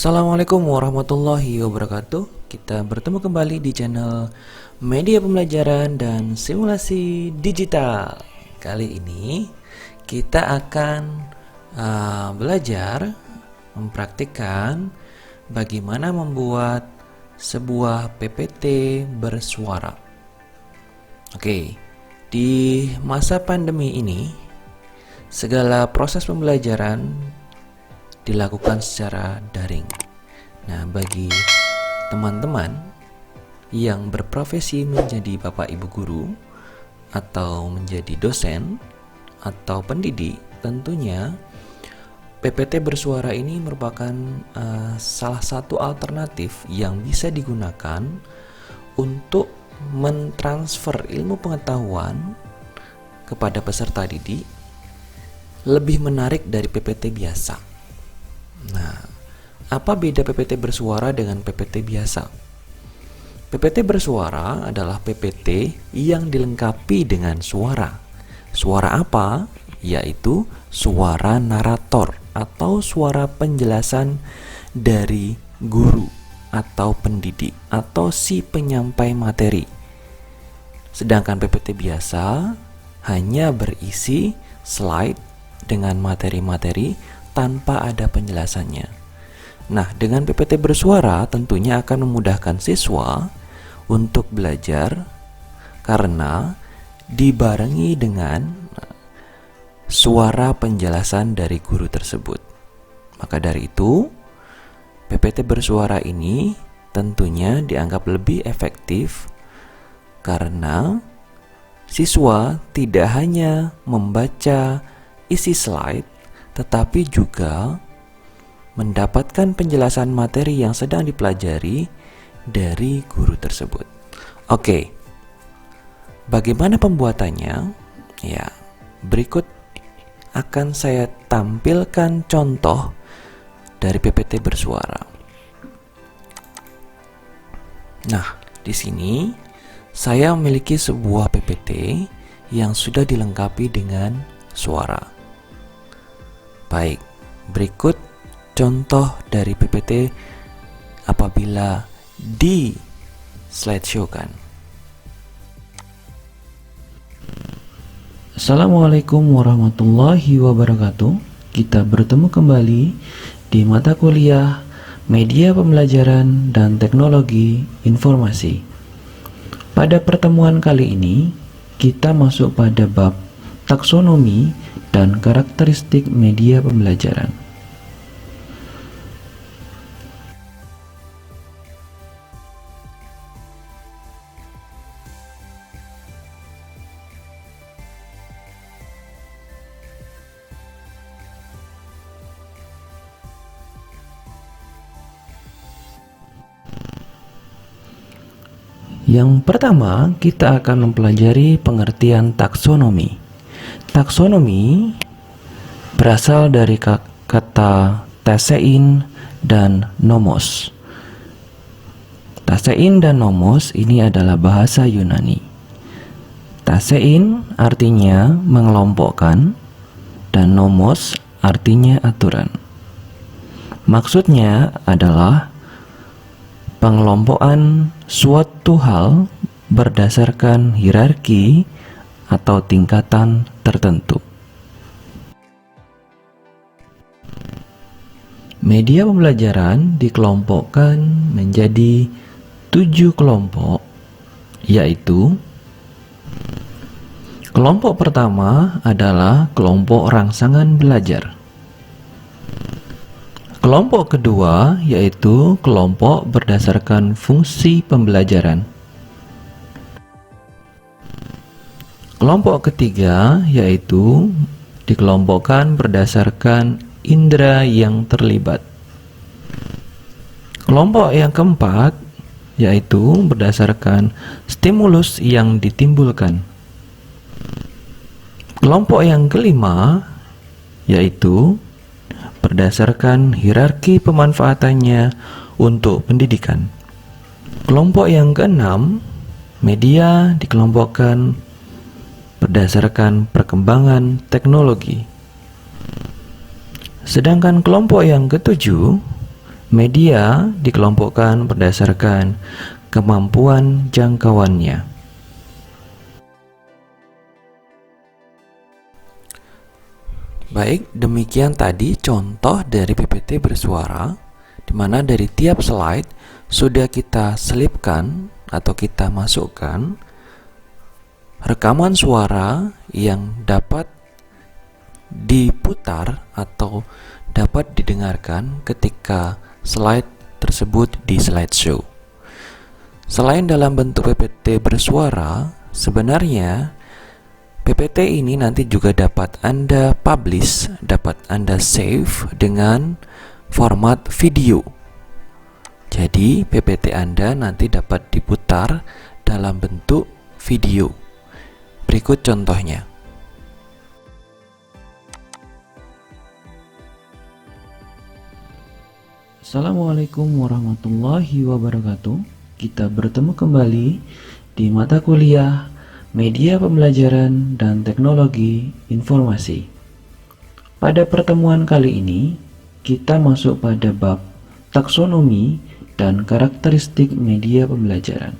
Assalamualaikum warahmatullahi wabarakatuh. Kita bertemu kembali di channel Media Pembelajaran dan Simulasi Digital. Kali ini kita akan belajar mempraktikkan bagaimana membuat sebuah PPT bersuara. Oke, di masa pandemi ini segala proses pembelajaran dilakukan secara daring. Nah, bagi teman-teman yang berprofesi menjadi bapak ibu guru atau menjadi dosen atau pendidik, tentunya PPT bersuara ini merupakan salah satu alternatif yang bisa digunakan untuk mentransfer ilmu pengetahuan kepada peserta didik lebih menarik dari PPT biasa. Nah, apa beda PPT bersuara dengan PPT biasa? PPT bersuara adalah PPT yang dilengkapi dengan suara. Suara apa? Yaitu suara narator atau suara penjelasan dari guru atau pendidik atau si penyampai materi. Sedangkan PPT biasa hanya berisi slide dengan materi-materi tanpa ada penjelasannya. Nah, dengan PPT bersuara tentunya akan memudahkan siswa untuk belajar karena dibarengi dengan suara penjelasan dari guru tersebut. Maka dari itu, PPT bersuara ini tentunya dianggap lebih efektif karena siswa tidak hanya membaca isi slide tetapi juga mendapatkan penjelasan materi yang sedang dipelajari dari guru tersebut. Oke, bagaimana pembuatannya? Ya, berikut akan saya tampilkan contoh dari PPT bersuara. Nah, di sini saya memiliki sebuah PPT yang sudah dilengkapi dengan suara. Baik, berikut contoh dari PPT apabila di slideshow kan. Assalamualaikum warahmatullahi wabarakatuh. Kita bertemu kembali di mata kuliah Media Pembelajaran dan Teknologi Informasi. Pada pertemuan kali ini, kita masuk pada bab taksonomi dan karakteristik media pembelajaran. Yang pertama, kita akan mempelajari pengertian taksonomi. Taksonomi berasal dari kata tasein dan nomos. Tasein dan nomos ini adalah bahasa Yunani. Tasein artinya mengelompokkan dan nomos artinya aturan. Maksudnya adalah pengelompokan suatu hal berdasarkan hierarki atau tingkatan tertentu. Media pembelajaran dikelompokkan menjadi 7 kelompok, yaitu kelompok pertama adalah kelompok rangsangan belajar. Kelompok kedua yaitu kelompok berdasarkan fungsi pembelajaran. Kelompok ketiga yaitu dikelompokkan berdasarkan indera yang terlibat. Kelompok yang keempat yaitu berdasarkan stimulus yang ditimbulkan. Kelompok yang kelima yaitu berdasarkan hierarki pemanfaatannya untuk pendidikan. Kelompok yang keenam, media dikelompokkan berdasarkan perkembangan teknologi. Sedangkan kelompok yang ketujuh, Media dikelompokkan berdasarkan kemampuan jangkauannya. Baik, demikian tadi contoh dari PPT bersuara, di mana dari tiap slide sudah kita selipkan atau kita masukkan rekaman suara yang dapat diputar atau dapat didengarkan ketika slide tersebut di slideshow. Selain dalam bentuk PPT bersuara, sebenarnya PPT ini nanti juga dapat Anda publish, dapat Anda save dengan format video. Jadi PPT Anda nanti dapat diputar dalam bentuk video. Berikut contohnya. Assalamualaikum warahmatullahi wabarakatuh. Kita bertemu kembali di mata kuliah Media Pembelajaran dan Teknologi Informasi. Pada pertemuan kali ini, kita masuk pada bab taksonomi dan karakteristik media pembelajaran.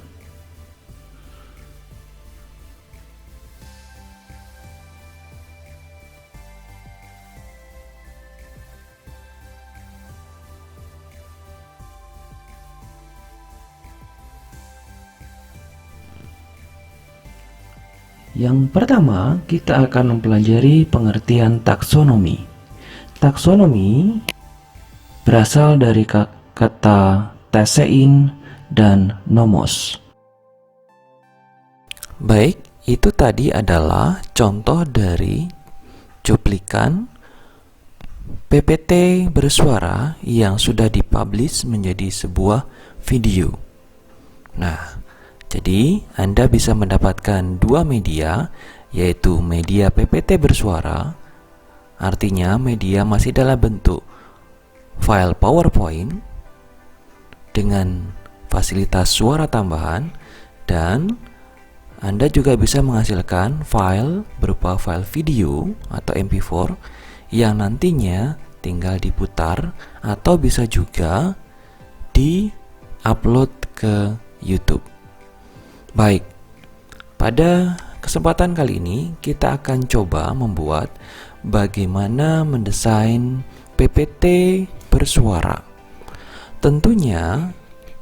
Yang pertama, kita akan mempelajari pengertian taksonomi. Taksonomi berasal dari kata tesein dan nomos. Baik, itu tadi adalah contoh dari cuplikan PPT bersuara yang sudah dipublish menjadi sebuah video. Nah, jadi, Anda bisa mendapatkan dua media, yaitu media PPT bersuara, artinya media masih dalam bentuk file PowerPoint dengan fasilitas suara tambahan, dan Anda juga bisa menghasilkan file berupa file video atau MP4 yang nantinya tinggal diputar atau bisa juga di-upload ke YouTube. Baik, pada kesempatan kali ini kita akan coba membuat bagaimana mendesain PPT bersuara. Tentunya,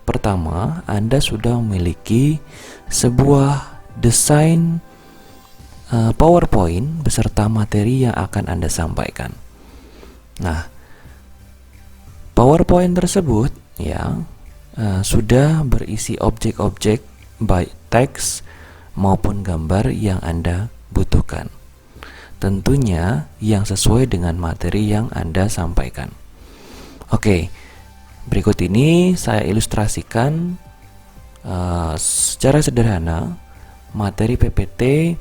pertama Anda sudah memiliki sebuah desain PowerPoint beserta materi yang akan Anda sampaikan. Nah, PowerPoint tersebut sudah berisi objek-objek baik teks maupun gambar yang Anda butuhkan. Tentunya yang sesuai dengan materi yang Anda sampaikan. Oke, berikut ini saya ilustrasikan secara sederhana materi PPT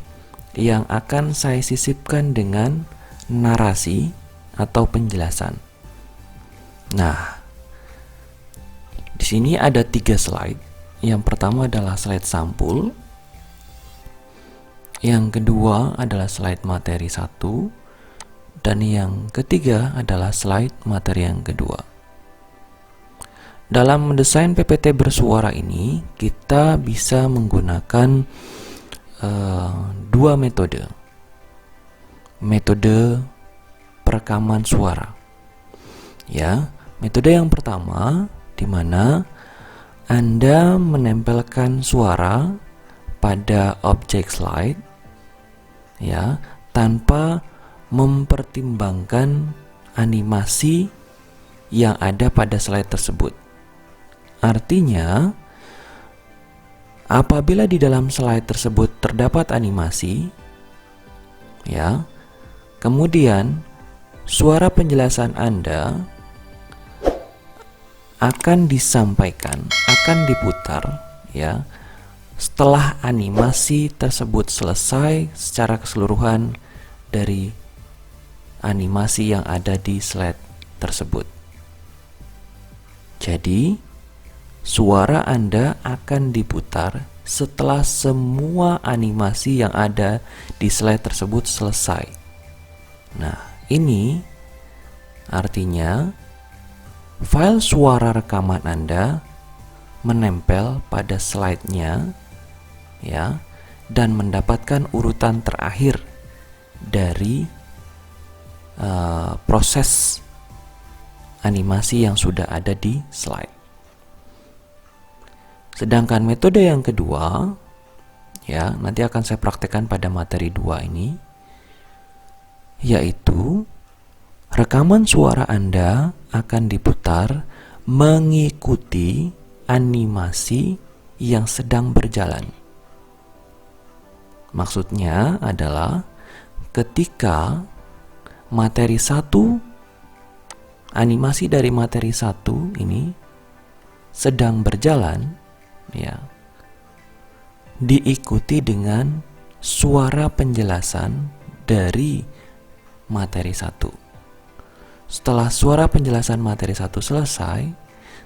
yang akan saya sisipkan dengan narasi atau penjelasan. Nah, di sini ada 3 slide. Yang pertama adalah slide sampul, yang kedua adalah slide materi 1, dan yang ketiga adalah slide materi yang kedua. Dalam mendesain PPT bersuara ini, kita bisa menggunakan dua metode. Metode perekaman suara. Ya, metode yang pertama di mana Anda menempelkan suara pada objek slide tanpa mempertimbangkan animasi yang ada pada slide tersebut. Artinya, apabila di dalam slide tersebut terdapat animasi, kemudian suara penjelasan Anda akan disampaikan, akan diputar setelah animasi tersebut selesai secara keseluruhan dari animasi yang ada di slide tersebut. Jadi, suara Anda akan diputar setelah semua animasi yang ada di slide tersebut selesai. Nah, ini artinya file suara rekaman Anda menempel pada slide-nya ya, dan mendapatkan urutan terakhir dari proses animasi yang sudah ada di slide. Sedangkan metode yang kedua ya, nanti akan saya praktekkan pada materi 2 ini, yaitu rekaman suara Anda akan diputar mengikuti animasi yang sedang berjalan. Maksudnya adalah ketika materi 1, animasi dari materi 1 ini sedang berjalan ya, diikuti dengan suara penjelasan dari materi 1. Setelah suara penjelasan materi 1 selesai,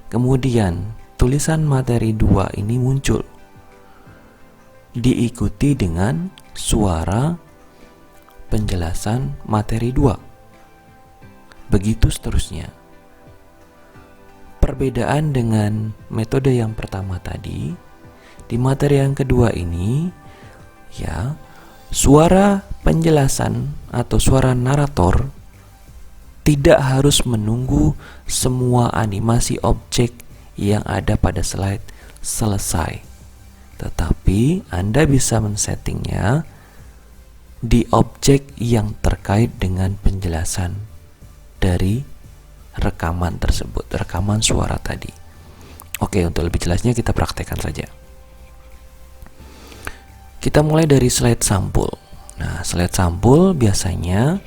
kemudian tulisan materi 2 ini muncul, diikuti dengan suara penjelasan materi 2. Begitu seterusnya. Perbedaan dengan metode yang pertama tadi, di materi yang kedua ini ya, suara penjelasan atau suara narator tidak harus menunggu semua animasi objek yang ada pada slide selesai, tetapi Anda bisa men-settingnya di objek yang terkait dengan penjelasan dari rekaman tersebut, rekaman suara tadi. Oke, untuk lebih jelasnya kita praktekkan saja. Kita mulai dari slide sampul. Nah, slide sampul biasanya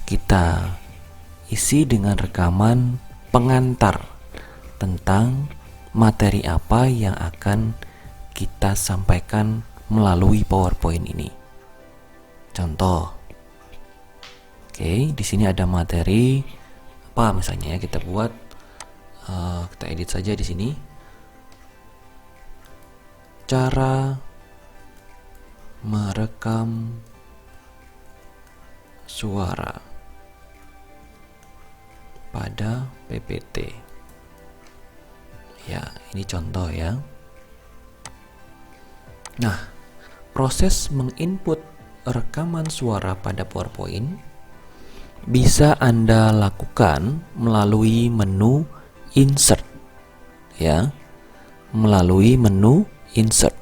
kita isi dengan rekaman pengantar tentang materi apa yang akan kita sampaikan melalui PowerPoint ini. Contoh, oke, di sini ada materi apa misalnya ya, kita buat, kita edit saja di sini. Cara merekam suara pada PPT. Ya, ini contoh ya. Nah, proses menginput rekaman suara pada PowerPoint bisa Anda lakukan melalui menu Insert ya. Melalui menu Insert.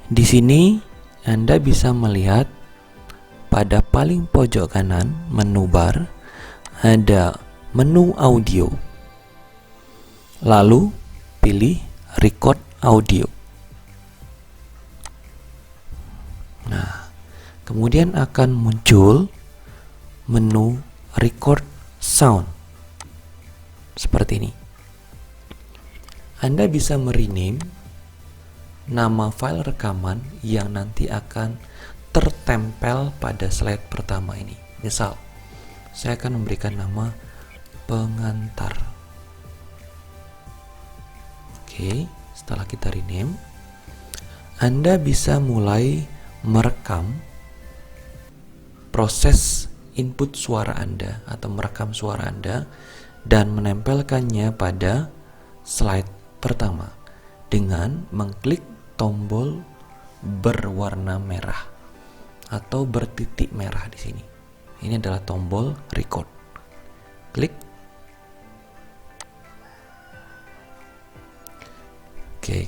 Di sini Anda bisa melihat pada paling pojok kanan menu bar ada menu audio. Lalu pilih record audio. Nah, kemudian akan muncul menu record sound seperti ini. Anda bisa merename nama file rekaman yang nanti akan tertempel pada slide pertama ini. Misal, saya akan memberikan nama pengantar. Oke, setelah kita rename, Anda bisa mulai merekam proses input suara Anda atau merekam suara Anda dan menempelkannya pada slide pertama dengan mengklik tombol berwarna merah atau bertitik merah di sini. Ini adalah tombol record. Klik. Oke,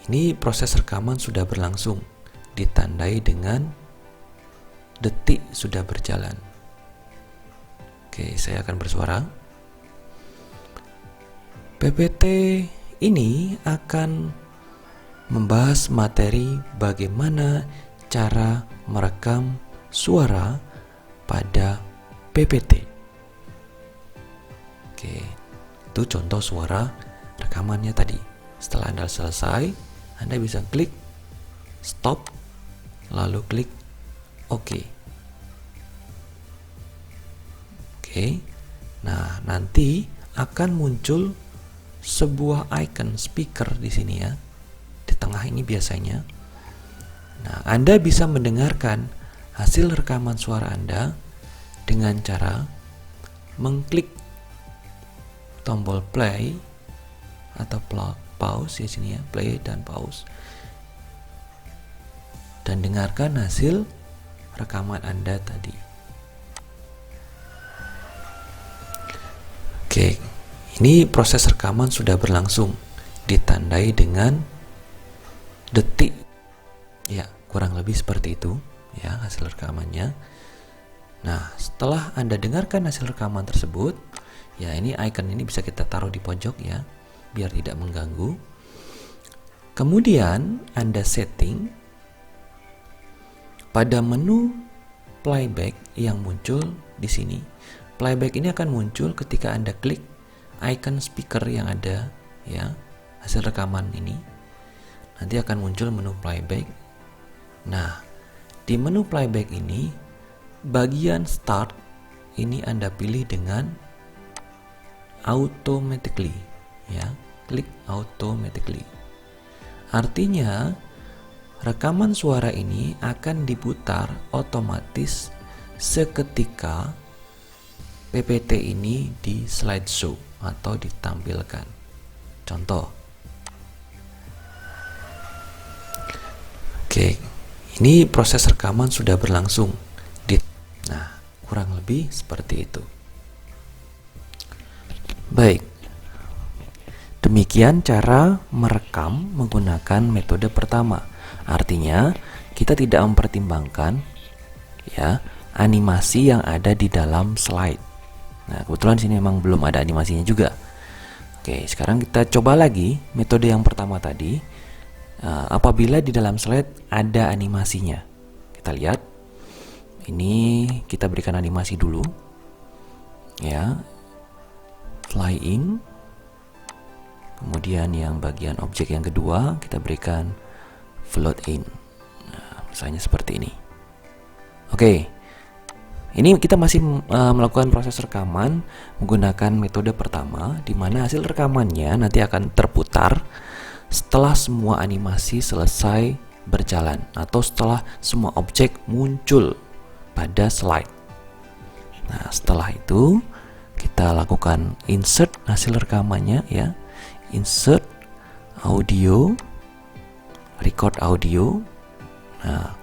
ini proses rekaman sudah berlangsung, ditandai dengan detik sudah berjalan. Oke, saya akan bersuara. PPT ini akan membahas materi bagaimana cara merekam suara pada PPT. Oke, itu contoh suara rekamannya tadi. Setelah Anda selesai, Anda bisa klik stop, lalu klik OK. Oke, nah nanti akan muncul sebuah icon speaker di sini ya, di tengah ini biasanya. Nah, Anda bisa mendengarkan hasil rekaman suara Anda dengan cara mengklik tombol play atau pause ya sini ya, play dan pause, dan dengarkan hasil rekaman Anda tadi. Oke, ini proses rekaman sudah berlangsung, ditandai dengan detik. Ya, kurang lebih seperti itu ya hasil rekamannya. Nah, setelah Anda dengarkan hasil rekaman tersebut, ya ini icon ini bisa kita taruh di pojok ya, biar tidak mengganggu. Kemudian Anda setting pada menu playback yang muncul di sini. Playback ini akan muncul ketika Anda klik icon speaker yang ada ya, hasil rekaman ini. Nanti akan muncul menu playback. Nah, di menu playback ini bagian start ini Anda pilih dengan automatically ya, klik automatically. Artinya rekaman suara ini akan diputar otomatis seketika PPT ini di slideshow atau ditampilkan. Contoh. Oke, ini proses rekaman sudah berlangsung. Nah, kurang lebih seperti itu. Baik, demikian cara merekam menggunakan metode pertama. Artinya, kita tidak mempertimbangkan ya animasi yang ada di dalam slide. Nah, kebetulan sini memang belum ada animasinya juga. Oke, sekarang kita coba lagi metode yang pertama tadi. Apabila di dalam slide ada animasinya, kita lihat. Ini kita berikan animasi dulu ya, fly in. Kemudian yang bagian objek yang kedua kita berikan float in. Nah, misalnya seperti ini. Oke, ini kita masih melakukan proses rekaman menggunakan metode pertama, di mana hasil rekamannya nanti akan terputar setelah semua animasi selesai berjalan atau setelah semua objek muncul pada slide. Nah, setelah itu kita lakukan insert hasil rekamannya ya, insert audio, record audio. Nah,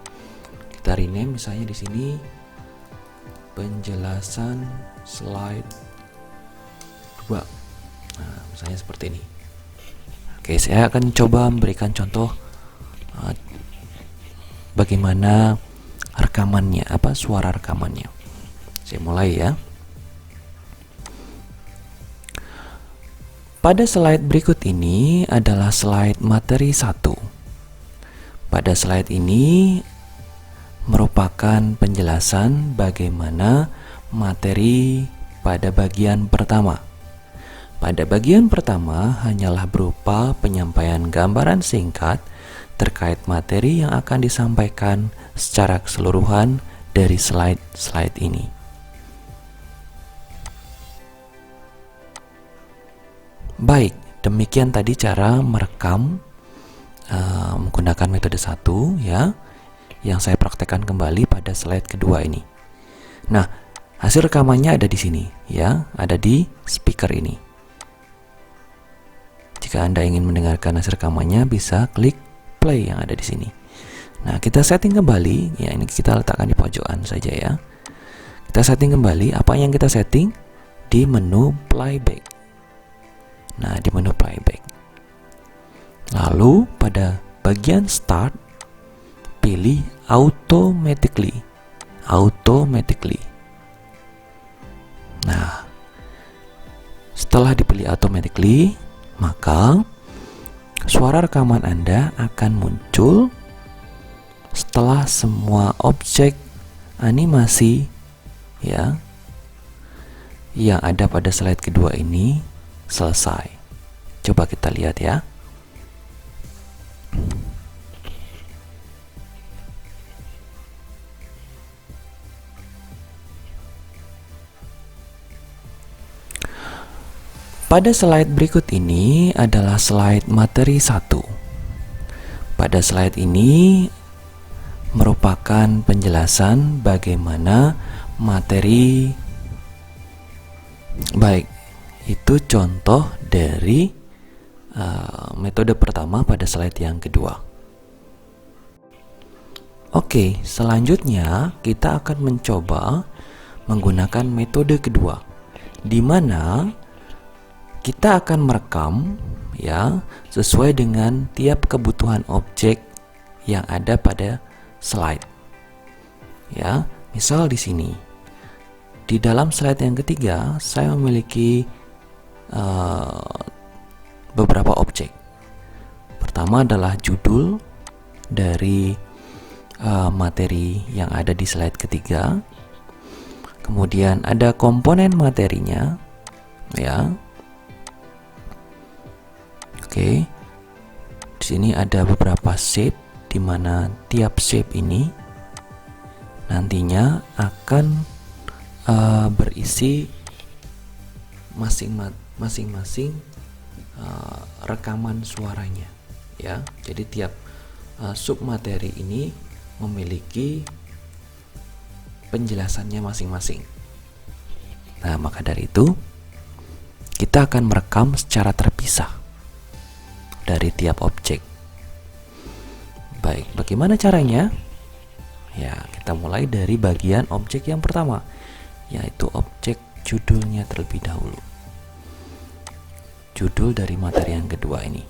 kita rename misalnya di sini penjelasan slide 2. Nah, misalnya seperti ini. Oke, saya akan coba memberikan contoh bagaimana rekamannya, suara rekamannya. Saya mulai ya. Pada slide berikut ini adalah slide materi 1. Pada slide ini merupakan penjelasan bagaimana materi pada bagian pertama. Pada bagian pertama hanyalah berupa penyampaian gambaran singkat terkait materi yang akan disampaikan secara keseluruhan dari slide ini. Baik, demikian tadi cara merekam menggunakan metode 1 ya, yang saya praktekkan kembali pada slide kedua ini. Nah, hasil rekamannya ada di sini ya, ada di speaker ini. Jika Anda ingin mendengarkan hasil rekamannya, bisa klik play yang ada di sini. Nah, kita setting kembali ya, ini kita letakkan di pojokan saja ya. Kita setting kembali, apa yang kita setting di menu playback. Nah, di menu playback. Lalu pada bagian start pilih automatically. Nah, setelah dipilih automatically, maka suara rekaman Anda akan muncul setelah semua objek animasi ya yang ada pada slide kedua ini selesai. Coba kita lihat ya. Pada slide berikut ini adalah slide materi 1. Pada slide ini merupakan penjelasan bagaimana materi. Baik, Itu contoh dari metode pertama pada slide yang kedua. Oke, selanjutnya kita akan mencoba menggunakan metode kedua, di mana kita akan merekam ya sesuai dengan tiap kebutuhan objek yang ada pada slide. Ya, misal di sini. Di dalam slide yang ketiga, saya memiliki beberapa objek. Pertama adalah judul dari materi yang ada di slide ketiga. Kemudian ada komponen materinya, ya. Oke. Di sini ada beberapa shape, di mana tiap shape ini nantinya akan berisi masing-masing rekaman suaranya, ya. Jadi tiap submateri ini memiliki penjelasannya masing-masing. Nah, maka dari itu kita akan merekam secara terpisah dari tiap objek. Baik, bagaimana caranya? Ya, kita mulai dari bagian objek yang pertama, yaitu objek judulnya terlebih dahulu. Judul dari materi yang kedua ini.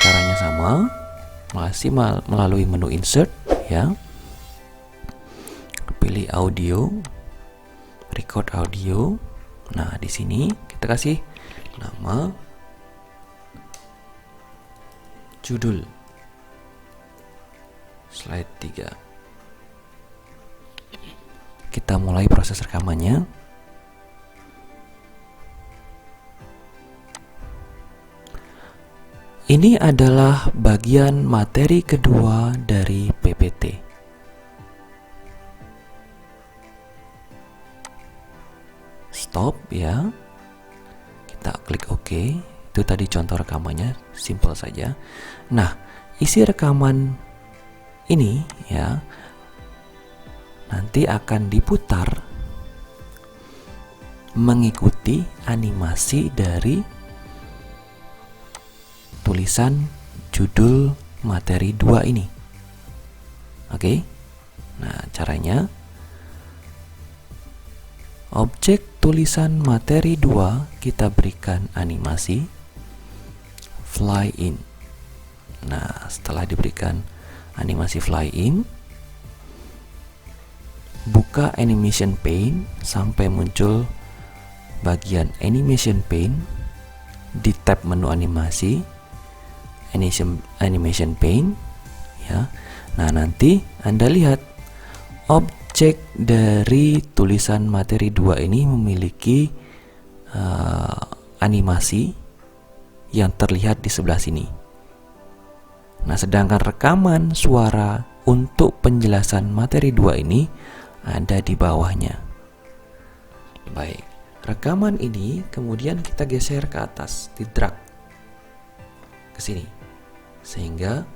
Caranya sama, masih melalui menu insert, ya. Pilih audio, record audio. Nah, di sini kita kasih nama judul slide 3. Kita mulai proses rekamannya. Ini adalah bagian materi kedua dari PPT. Stop ya. Kita klik OK. Itu tadi contoh rekamannya, simple saja. Nah, isi rekaman ini ya nanti akan diputar mengikuti animasi dari tulisan judul materi 2 ini. Oke. Nah, caranya objek tulisan materi 2 kita berikan animasi fly in. Nah, setelah diberikan animasi fly in, buka animation pane sampai muncul bagian animation pane di tab menu animasi animation pane ya. Nah, nanti Anda lihat objek dari tulisan materi 2 ini memiliki animasi yang terlihat di sebelah sini. Nah, sedangkan rekaman suara untuk penjelasan materi 2 ini ada di bawahnya. Baik, rekaman ini kemudian kita geser ke atas, di drag ke sini, sehingga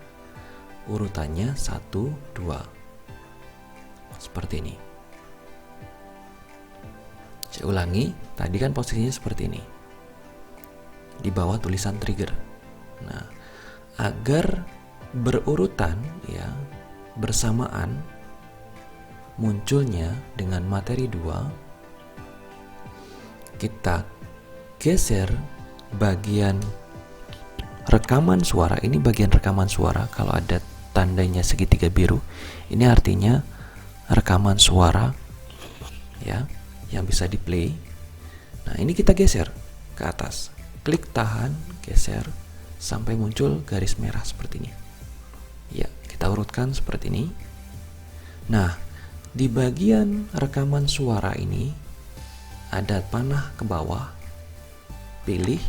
urutannya 1, 2 seperti ini. Saya ulangi, tadi kan posisinya seperti ini, di bawah tulisan trigger. Nah, agar berurutan ya, bersamaan munculnya dengan materi 2, kita geser bagian rekaman suara. Ini bagian rekaman suara. Kalau ada tandanya segitiga biru, ini artinya rekaman suara ya, yang bisa di play. Nah, ini kita geser ke atas, klik tahan, geser sampai muncul garis merah seperti ini. Ya, kita urutkan seperti ini. Nah, di bagian rekaman suara ini ada panah ke bawah, pilih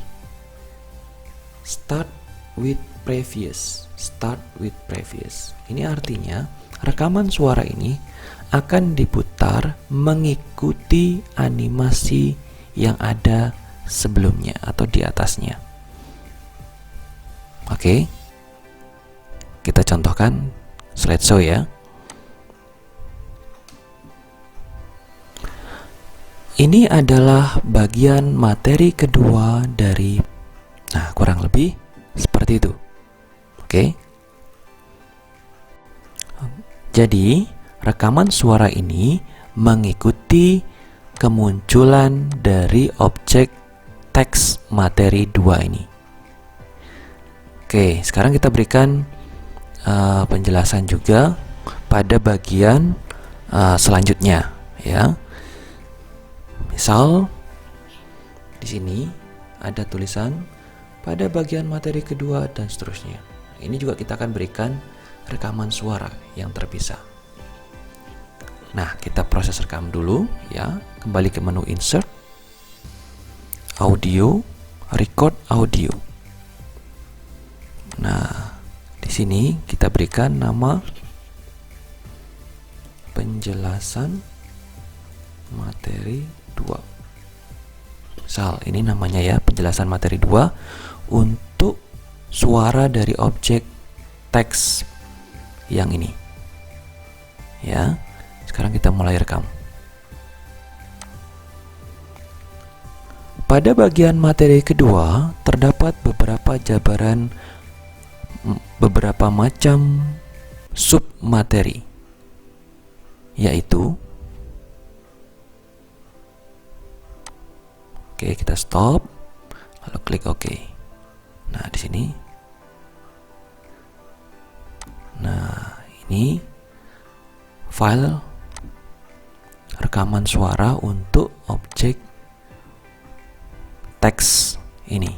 Start with previous. Start with previous. Ini artinya rekaman suara ini akan diputar mengikuti animasi yang ada sebelumnya atau di atasnya. Oke. Kita contohkan slideshow ya. Ini adalah bagian materi kedua dari, nah kurang lebih seperti itu. Oke. Jadi, rekaman suara ini mengikuti kemunculan dari objek teks materi 2 ini. Oke, sekarang kita berikan penjelasan juga pada bagian selanjutnya, ya. Misal di sini ada tulisan pada bagian materi kedua dan seterusnya. Ini juga kita akan berikan rekaman suara yang terpisah. Nah, kita proses rekam dulu ya. Kembali ke menu insert, audio, record audio. Nah, di sini kita berikan nama penjelasan materi 2. Misal ini namanya ya, penjelasan materi 2 untuk suara dari objek teks yang ini. Ya. Sekarang kita mulai rekam. Pada bagian materi kedua terdapat beberapa macam sub materi, yaitu, oke, kita stop, lalu klik OK. Nah, di sini, nah ini file rekaman suara untuk objek teks ini.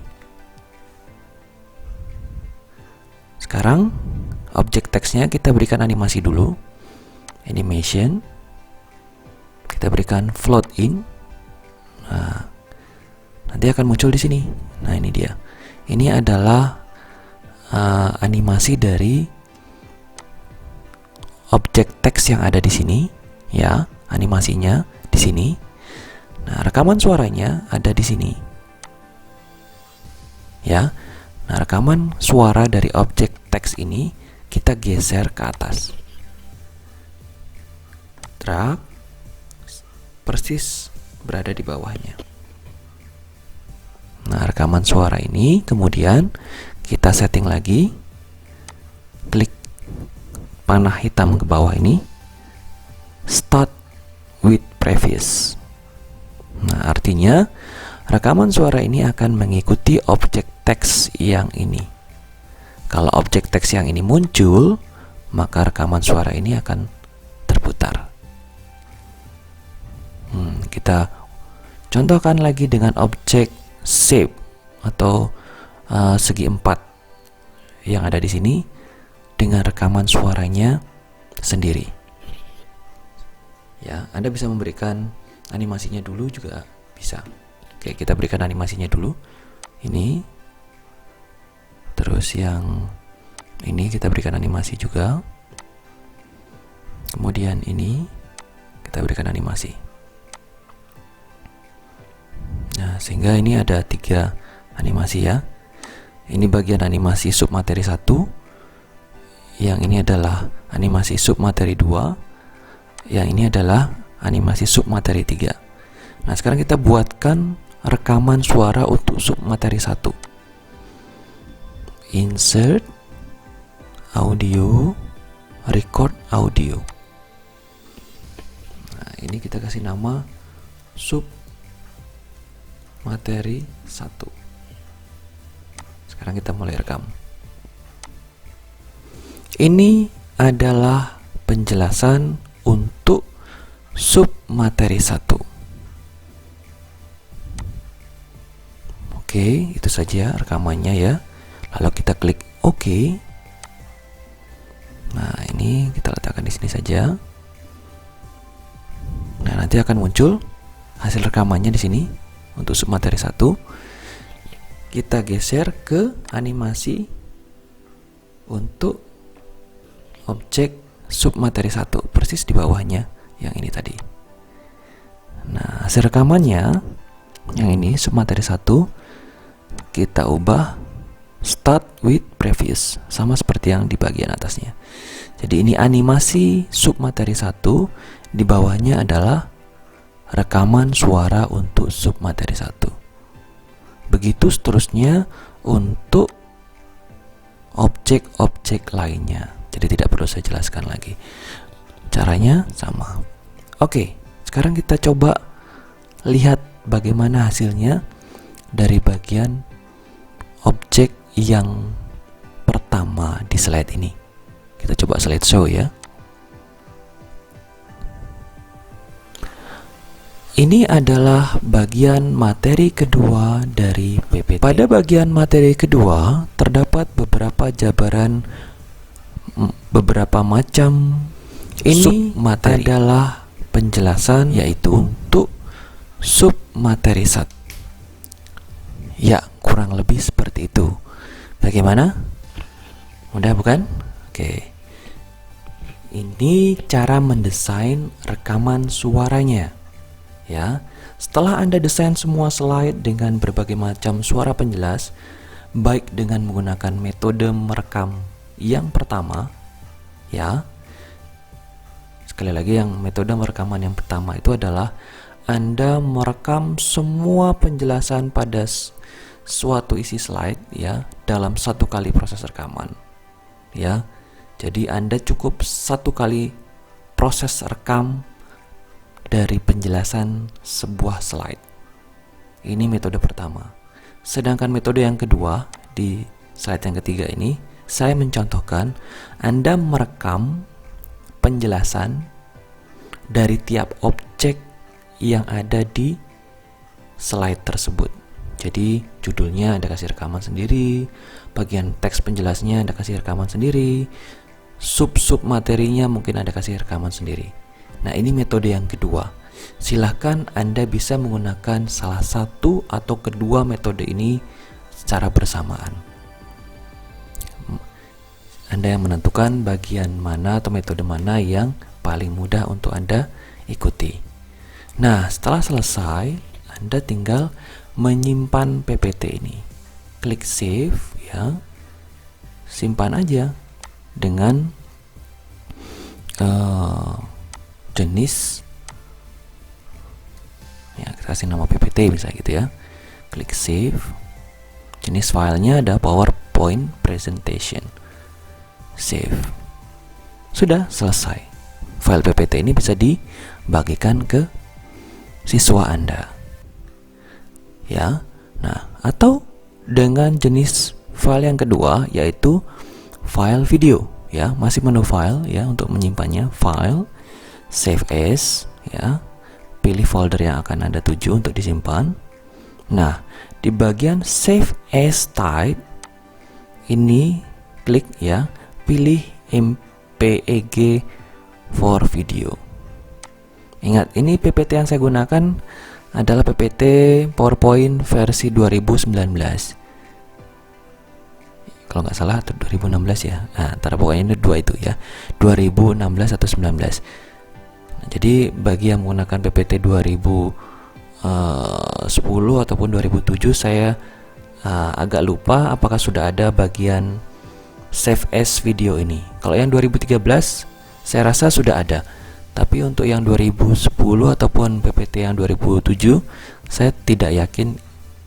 Sekarang objek teksnya kita berikan animasi dulu, animation. Kita berikan float in. Nah, nanti akan muncul di sini. Nah, ini dia. Ini adalah animasi dari objek teks yang ada di sini, ya, animasinya di sini. Nah, rekaman suaranya ada di sini, ya. Nah, rekaman suara dari objek teks ini kita geser ke atas, drag, persis berada di bawahnya. Nah, rekaman suara ini kemudian kita setting lagi, klik panah hitam ke bawah ini, start with previous. Nah, artinya rekaman suara ini akan mengikuti objek teks yang ini. Kalau objek teks yang ini muncul, maka rekaman suara ini akan terputar. Kita contohkan lagi dengan objek shape atau segi 4 yang ada di sini dengan rekaman suaranya sendiri. Ya, Anda bisa memberikan animasinya dulu juga bisa. Oke, kita berikan animasinya dulu. Ini. Terus yang ini kita berikan animasi juga. Kemudian ini kita berikan animasi. Nah, sehingga ini ada 3 animasi ya. Ini bagian animasi submateri 1. Yang ini adalah animasi submateri 2. Yang ini adalah animasi submateri 3. Nah, sekarang kita buatkan rekaman suara untuk submateri 1. Insert, audio, record audio. Nah, ini kita kasih nama submateri 1. Sekarang kita mulai rekam. Ini adalah penjelasan untuk submateri 1. Oke, itu saja rekamannya ya. Lalu kita klik OK. Nah, ini kita letakkan di sini saja. Nah, nanti akan muncul hasil rekamannya di sini untuk submateri 1. Kita geser ke animasi untuk objek submateri 1, persis di bawahnya yang ini tadi. Nah, hasil rekamannya yang ini submateri 1 kita ubah start with previous, sama seperti yang di bagian atasnya. Jadi ini animasi submateri 1, di bawahnya adalah rekaman suara untuk sub materi 1. Begitu seterusnya untuk objek-objek lainnya. Jadi tidak perlu saya jelaskan lagi. Caranya sama. Oke, sekarang kita coba lihat bagaimana hasilnya dari bagian objek yang pertama di slide ini. Kita coba slideshow ya. Ini adalah bagian materi kedua dari PPT. Pada bagian materi kedua terdapat beberapa jabaran beberapa macam ini materi adalah penjelasan yaitu untuk sub materi 1. Ya, kurang lebih seperti itu. Bagaimana? Mudah bukan? Oke. Ini cara mendesain rekaman suaranya. Ya, setelah Anda desain semua slide dengan berbagai macam suara penjelas, baik dengan menggunakan metode merekam yang pertama, ya. Sekali lagi, yang metode merekaman yang pertama itu adalah Anda merekam semua penjelasan pada suatu isi slide ya dalam satu kali proses rekaman. Ya. Jadi Anda cukup satu kali proses rekam dari penjelasan sebuah slide. Ini metode pertama. Sedangkan metode yang kedua, di slide yang ketiga ini, saya mencontohkan Anda merekam penjelasan dari tiap objek yang ada di slide tersebut. Jadi judulnya Anda kasih rekaman sendiri, bagian teks penjelasnya Anda kasih rekaman sendiri, sub-sub materinya mungkin Anda kasih rekaman sendiri. Nah, ini metode yang kedua. Silahkan Anda bisa menggunakan salah satu atau kedua metode ini secara bersamaan. Anda yang menentukan bagian mana atau metode mana yang paling mudah untuk Anda ikuti. Nah, setelah selesai, Anda tinggal menyimpan PPT ini. Klik save ya. Simpan aja dengan jenis ya, kita kasih nama PPT bisa gitu ya. Klik save. Jenis filenya ada PowerPoint presentation. Save. Sudah selesai. File PPT ini bisa dibagikan ke siswa Anda. Ya. Nah, atau dengan jenis file yang kedua yaitu file video ya, masih menu file ya untuk menyimpannya, file, save as ya. Pilih folder yang akan Anda tuju untuk disimpan. Nah, di bagian save as type ini klik ya, pilih MPEG for video. Ingat, ini PPT yang saya gunakan adalah PPT PowerPoint versi 2019. Kalau nggak salah atau 2016 ya. Nah, antara pokoknya ini dua itu ya. 2016 atau 19. Nah, jadi bagi yang menggunakan PPT 2010 ataupun 2007 saya agak lupa apakah sudah ada bagian save as video ini. Kalau yang 2013 saya rasa sudah ada. Tapi untuk yang 2010 ataupun PPT yang 2007 saya tidak yakin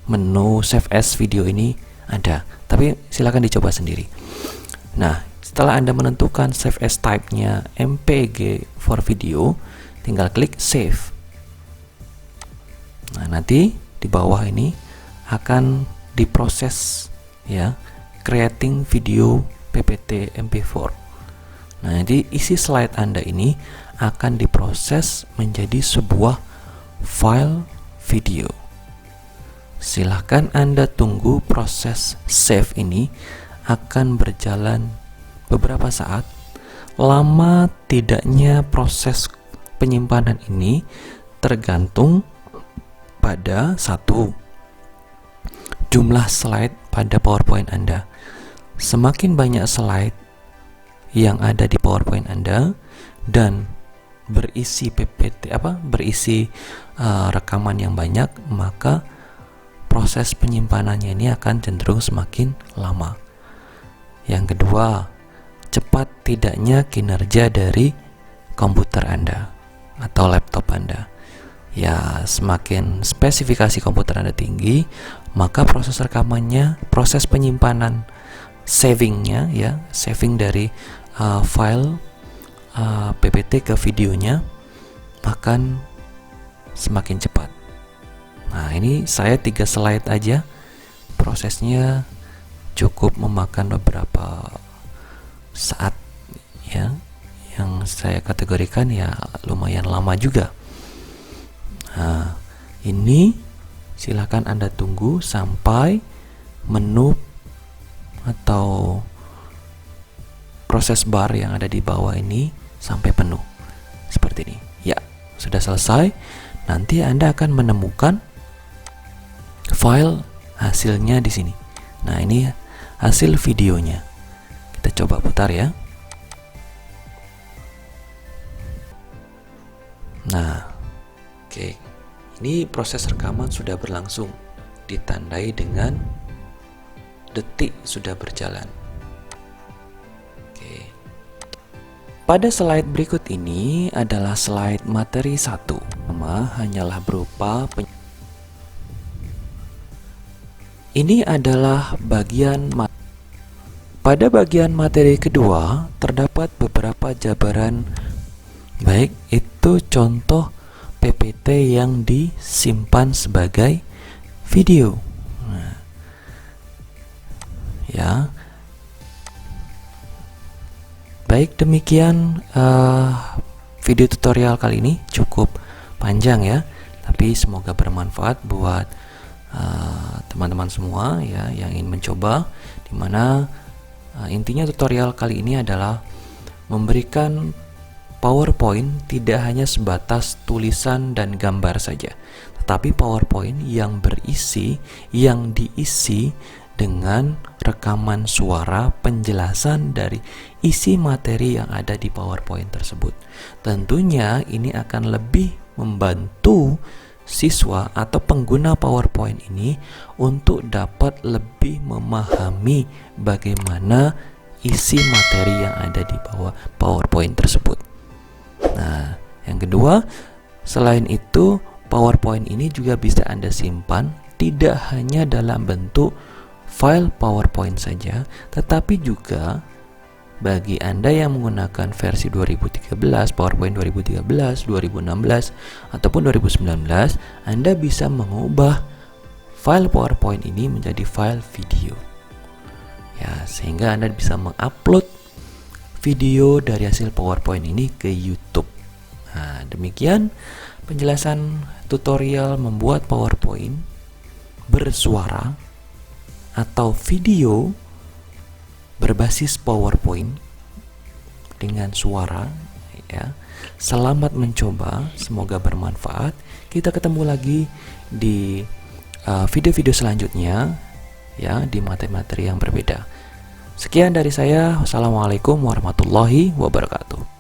menu save as video ini ada. Tapi silakan dicoba sendiri. Nah, setelah Anda menentukan save as type-nya MPEG for video, tinggal klik save. Nah, nanti di bawah ini akan diproses ya, creating video PPT MP4. Nah, jadi isi slide Anda ini akan diproses menjadi sebuah file video. Silahkan Anda tunggu proses save ini akan berjalan beberapa saat. Lama tidaknya proses penyimpanan ini tergantung pada satu, jumlah slide pada PowerPoint Anda. Semakin banyak slide yang ada di PowerPoint Anda dan berisi PPT berisi rekaman yang banyak, maka proses penyimpanannya ini akan cenderung semakin lama. Yang kedua, cepat tidaknya kinerja dari komputer Anda atau laptop Anda. ya semakin spesifikasi komputer Anda tinggi, maka proses rekamannya, proses penyimpanan savingnya ya, saving dari file PPT ke videonya akan semakin cepat. Nah, ini saya 3 slide aja, prosesnya cukup memakan beberapa saat ya, yang saya kategorikan ya lumayan lama juga. Nah, ini silakan Anda tunggu sampai menu atau proses bar yang ada di bawah ini sampai penuh seperti ini. Ya, sudah selesai. Nanti Anda akan menemukan file hasilnya di sini. Nah, ini hasil videonya. Kita coba putar ya. Nah, oke. Ini proses rekaman sudah berlangsung, ditandai dengan detik sudah berjalan. Oke. Pada slide berikut ini adalah slide materi 1. Hanyalah berupa ini adalah bagian pada bagian materi kedua terdapat beberapa jabaran, baik itu contoh PPT yang disimpan sebagai video. Nah, ya, baik demikian video tutorial kali ini cukup panjang ya, tapi semoga bermanfaat buat teman-teman semua ya yang ingin mencoba, dimana intinya tutorial kali ini adalah memberikan PowerPoint tidak hanya sebatas tulisan dan gambar saja, tetapi PowerPoint yang diisi dengan rekaman suara penjelasan dari isi materi yang ada di PowerPoint tersebut. Tentunya ini akan lebih membantu siswa atau pengguna PowerPoint ini untuk dapat lebih memahami bagaimana isi materi yang ada di bawah PowerPoint tersebut. Nah, yang kedua, selain itu PowerPoint ini juga bisa Anda simpan tidak hanya dalam bentuk file PowerPoint saja, tetapi juga bagi Anda yang menggunakan versi 2013, PowerPoint 2013, 2016, ataupun 2019, Anda bisa mengubah file PowerPoint ini menjadi file video. Ya, sehingga Anda bisa mengupload video dari hasil PowerPoint ini ke YouTube. Nah, demikian penjelasan tutorial membuat PowerPoint bersuara atau video berbasis PowerPoint dengan suara ya. Selamat mencoba, semoga bermanfaat. Kita ketemu lagi di video-video selanjutnya ya, di materi-materi yang berbeda. Sekian dari saya. Wassalamualaikum warahmatullahi wabarakatuh.